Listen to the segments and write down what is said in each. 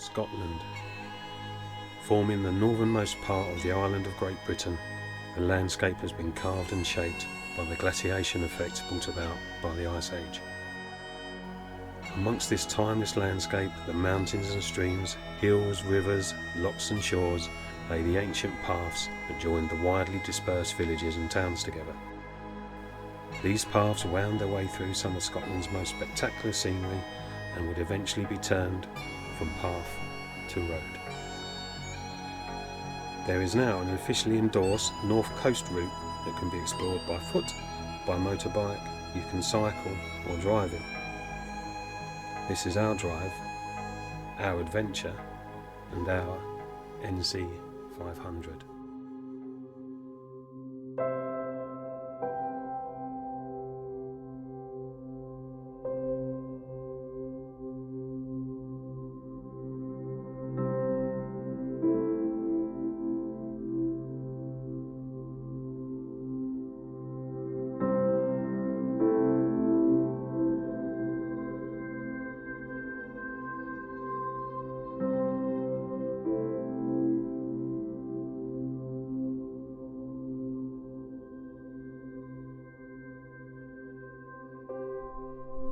Scotland. Forming the northernmost part of the island of Great Britain, the landscape has been carved and shaped by the glaciation effects brought about by the Ice Age. Amongst this timeless landscape, the mountains and streams, hills, rivers, lochs and shores lay the ancient paths that joined the widely dispersed villages and towns together. These paths wound their way through some of Scotland's most spectacular scenery and would eventually be turned from path to road. There is now an officially endorsed North Coast route that can be explored by foot, by motorbike, you can cycle or drive it. This is our drive, our adventure and our NC 500.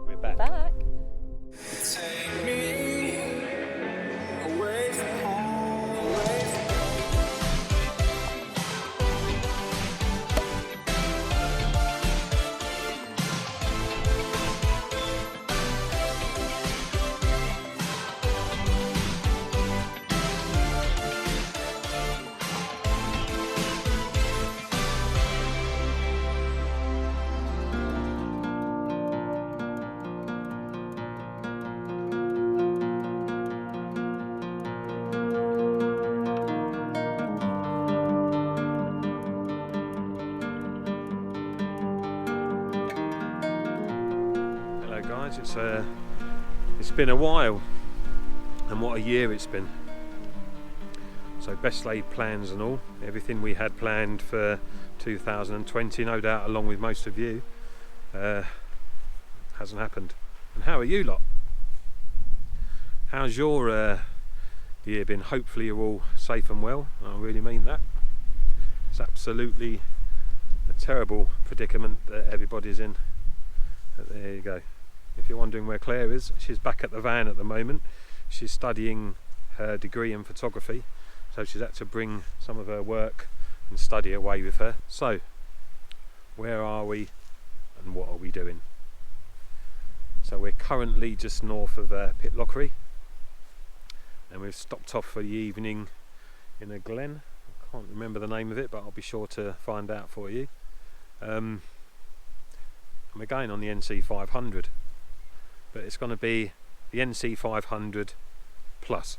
We're back. Take me away from home, away from Guys, it's been a while, and what a year it's been. So best laid plans and all, everything we had planned for 2020, no doubt along with most of you, hasn't happened. And how are you lot? How's your year been? Hopefully you're all safe and well. I really mean that. It's absolutely a terrible predicament that everybody's in. But there you go. If you're wondering where Claire is, she's back at the van at the moment. She's studying her degree in photography, so she's had to bring some of her work and study away with her. So, where are we and what are we doing? So we're currently just north of Pitlochry, and we've stopped off for the evening in a glen. I can't remember the name of it, but I'll be sure to find out for you. And we're going on the NC 500. But it's going to be the NC 500 plus,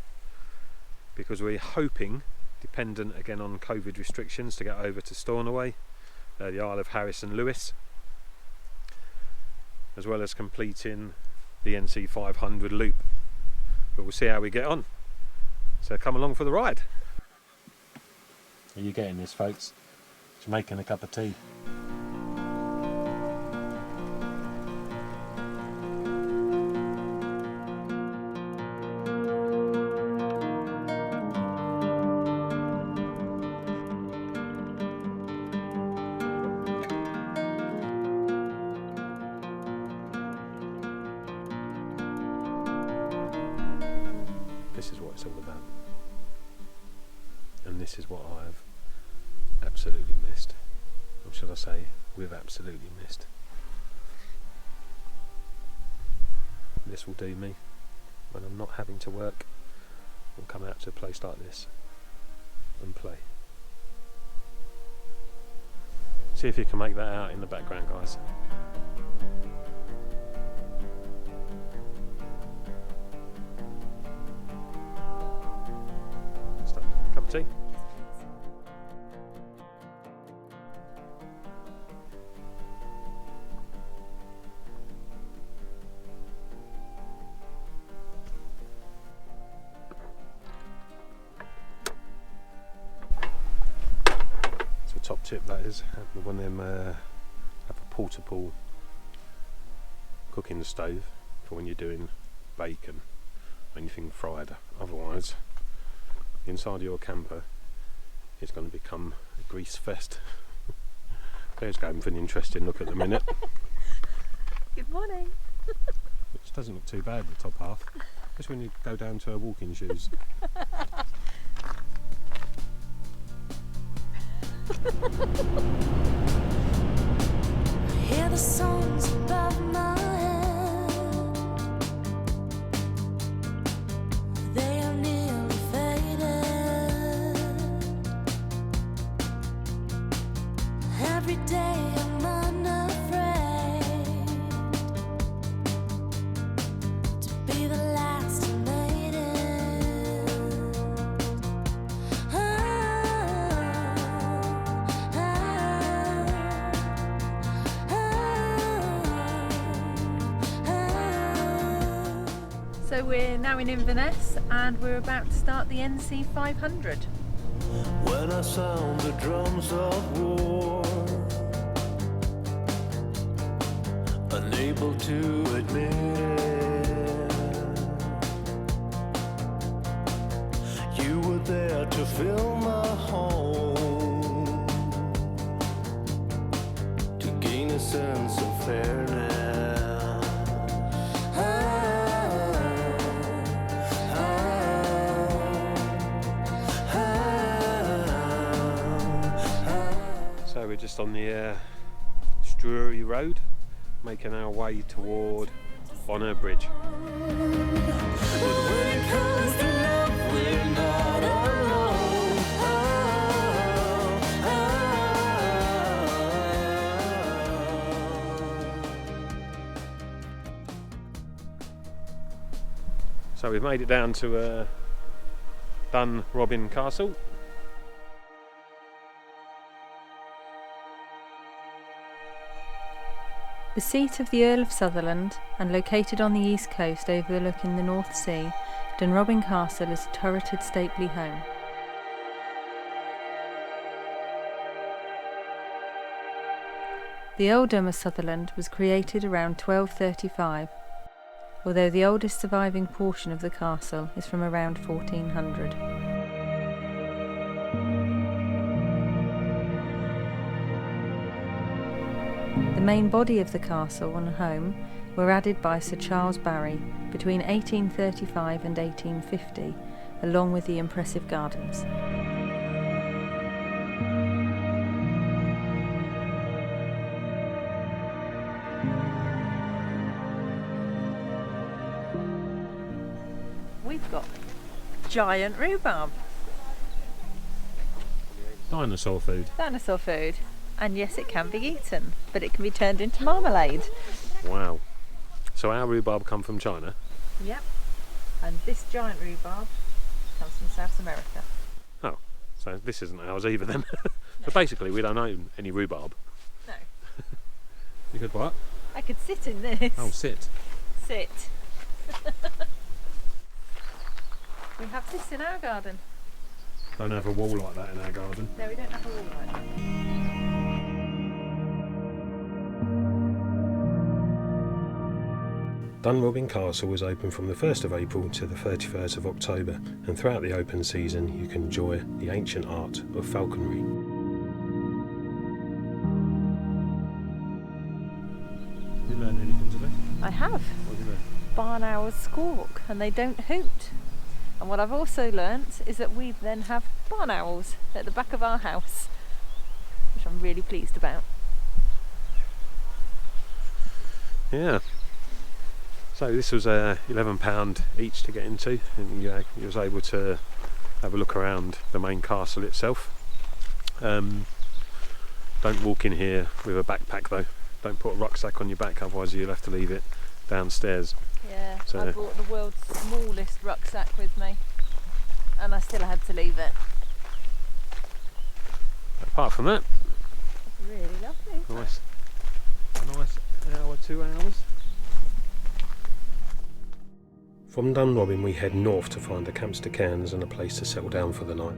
because we're hoping, dependent again on COVID restrictions, to get over to Stornoway, the Isle of Harris and Lewis, as well as completing the NC 500 loop. But we'll see how we get on. So come along for the ride. Are you getting this, folks? Just making a cup of tea. This is what it's all about, and this is what I've absolutely missed, or should I say we've absolutely missed. This will do me when I'm not having to work. I'll come out to a place like this and play. See if you can make that out in the background, guys. Cup of tea? So top tip, that is, have one of them, have a portable cooking stove for when you're doing bacon anything fried. Otherwise, inside of your camper, it's going to become a grease fest. Claire's going for an interesting look at the minute. Good morning. Which doesn't look too bad, the top half. Just when you go down to her walking shoes. Hear the songs above my head. They are nearly faded. Every day I'm unafraid to be the last who made it. So we're now in Inverness and we're about to start the NC 500. When I sound the drums of war, unable to admit it, you were there to fill my home, to gain a sense of fairness. So we're just on the Drury Road, making our way toward Honour Bridge. So we've made it down to Dunrobin Castle. The seat of the Earl of Sutherland, and located on the east coast overlooking the North Sea, Dunrobin Castle is a turreted stately home. The earldom of Sutherland was created around 1235, although the oldest surviving portion of the castle is from around 1400. The main body of the castle and home were added by Sir Charles Barry between 1835 and 1850, along with the impressive gardens. We've got giant rhubarb. Dinosaur food. Dinosaur food. And yes, it can be eaten, but it can be turned into marmalade. Wow. So our rhubarb come from China? Yep. And this giant rhubarb comes from South America. Oh, so this isn't ours either then. So basically we don't own any rhubarb. No. You could what? I could sit in this. Oh, sit. Sit. We have this in our garden. Don't have a wall like that in our garden. No, we don't have a wall like that. Dunrobin Castle is open from the 1st of April to the 31st of October, and throughout the open season you can enjoy the ancient art of falconry. Have you learned anything today? I have. What did you learn? Barn owls squawk and they don't hoot. And what I've also learnt is that we then have barn owls at the back of our house, which I'm really pleased about. Yeah. So this was £11 each to get into, and you was able to have a look around the main castle itself. Don't walk in here with a backpack though. Don't put a rucksack on your back, otherwise you'll have to leave it downstairs. Yeah, So- I brought the world's smallest rucksack with me and I still had to leave it. Apart from that, It's really lovely. nice hour, 2 hours. From Dunrobin we head north to find the Campervan cairns and a place to settle down for the night.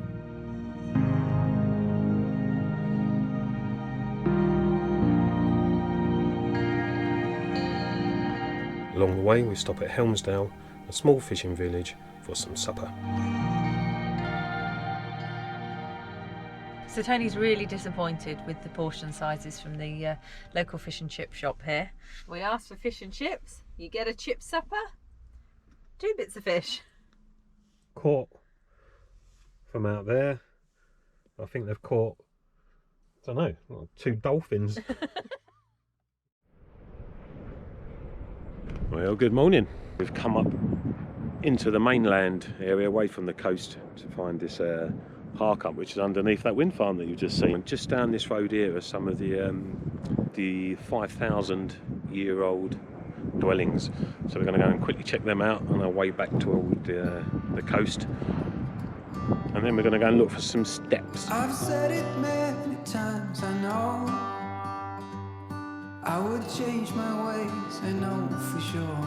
Along the way we stop at Helmsdale a small fishing village for some supper. So Tony's really disappointed with the portion sizes from the local fish and chip shop here. We asked for fish and chips, you get a chip supper, 2 bits of fish. Caught from out there, I think they've caught, I don't know, 2 dolphins. Well, good morning. We've come up into the mainland area away from the coast to find this park up, which is underneath that wind farm that you've just seen. Just down this road here are some of the 5,000-year-old dwellings. So we're going to go and quickly check them out on our way back toward the coast. And then we're going to go and look for some steps. I've said it many times, I know I would change my ways, I know for sure.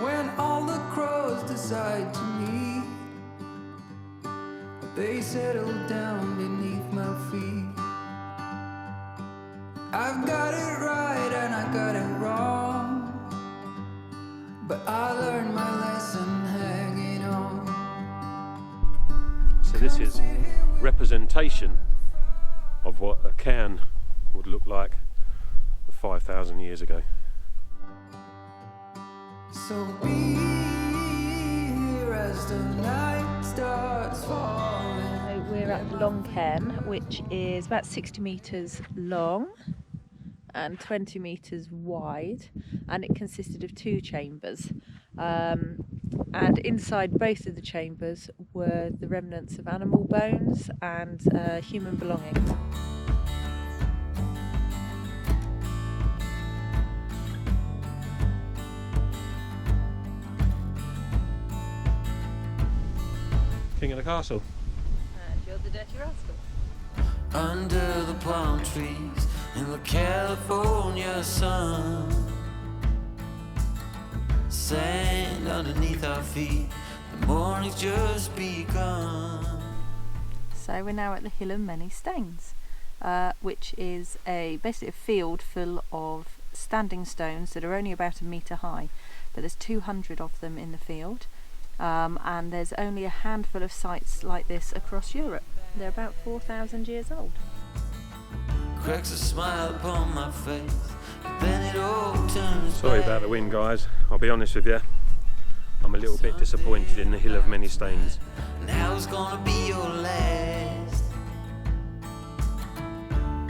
When all the crows decide to meet, they settle down beneath my feet. I've got it right and I got it wrong, but I learned my lesson hanging on. So this is representation of what a cairn would look like 5,000 years ago. So be here as the night starts falling. So we're at the long cairn, which is about 60 metres long and 20 metres wide, and it consisted of 2 chambers. And inside both of the chambers were the remnants of animal bones and human belongings. King of the castle. And you're the dirty rascal. Under the palm trees in the California sun, sand underneath our feet, the morning's just begun. So we're now at the Hill of Many Stones, which is basically a field full of standing stones that are only about 1 metre high, but there's 200 of them in the field. And there's only a handful of sites like this across Europe. They're about 4,000 years old. Cracks a smile upon my face, but then it all turns Sorry back. about the wind, guys. I'll be honest with you. I'm a little bit disappointed in the Hill of Many Stones. Now it's gonna be your last,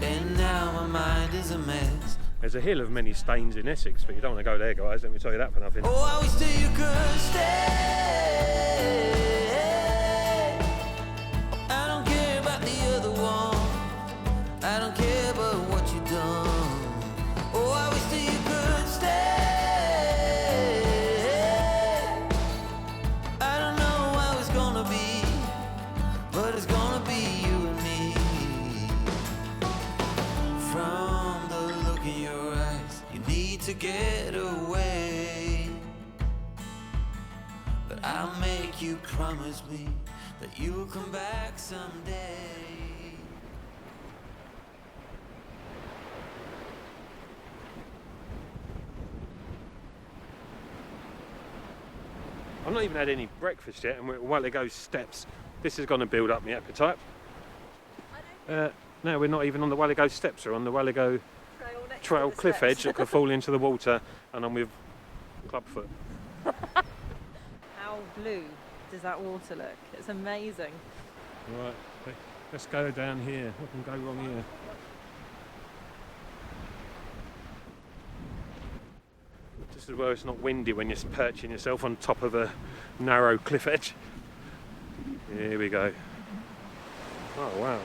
and now my mind is a mess. There's a Hill of Many Stains in Essex, but you don't want to go there, guys. Let me tell you that for nothing. Oh, I wish that you could stay. I don't care about the other one, I don't care about what you've done. Oh, I wish that you could stay. I don't know how it's gonna be, but it's gonna be you and me. From the look in your eyes, you need to get away, but I'll make you promise me that you'll come back someday. I've not even had any breakfast yet, and we're a while ago steps. This is going to build up my appetite. No, we're not even on the Walligo steps, we're on the Walligo trail cliff edge that could fall into the water, and I'm with clubfoot. How blue does that water look? It's amazing. Right, let's go down here. What can go wrong here? This is where it's not windy when you're perching yourself on top of a narrow cliff edge. Here we go. Oh wow.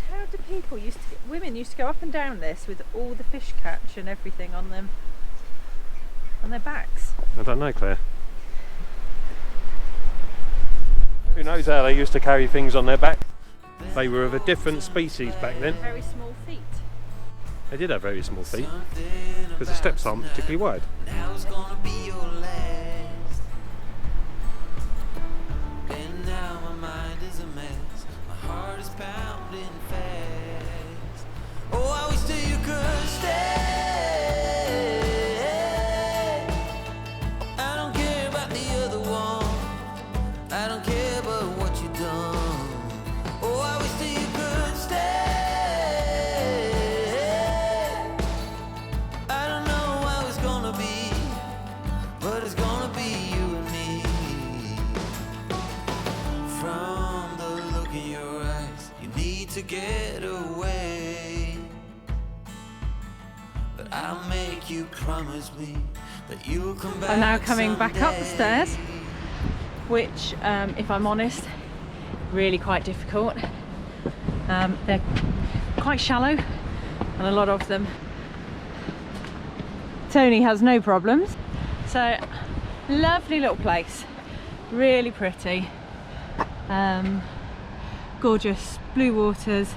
How do people women used to go up and down this with all the fish catch and everything on them, on their backs? I don't know, Claire. Who knows how they used to carry things on their back? They were of a different species back then. Very small feet. They did have very small feet because the steps aren't particularly wide. Now it's gonna be your last. And now my mind is a mess. My heart is pounding fast. Oh, I wish that you could stay. I don't care about the other one. I don't care about what you've done. Oh, I wish that you could stay. I don't know how it's gonna be, but it's gonna be you and me. From the look in your eyes, you need to get away. But I'll make you promise me that you'll come back. I'm now coming back up the someday. stairs, which, if I'm honest, really quite difficult. They're quite shallow, and a lot of them. Tony has no problems. So, lovely little place, really pretty. Gorgeous blue waters,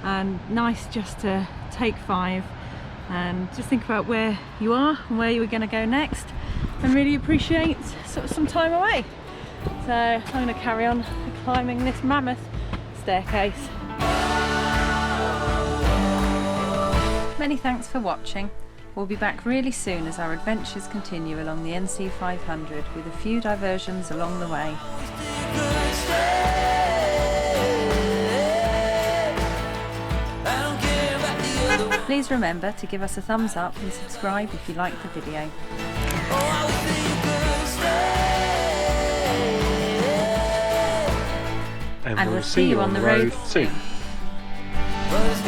and nice just to take 5 and just think about where you are and where you were going to go next, and really appreciate sort of some time away. So I'm going to carry on climbing this mammoth staircase. Many thanks for watching. We'll be back really soon as our adventures continue along the NC 500 with a few diversions along the way. Please remember to give us a thumbs up and subscribe if you liked the video. And we'll see you on the road soon. But it's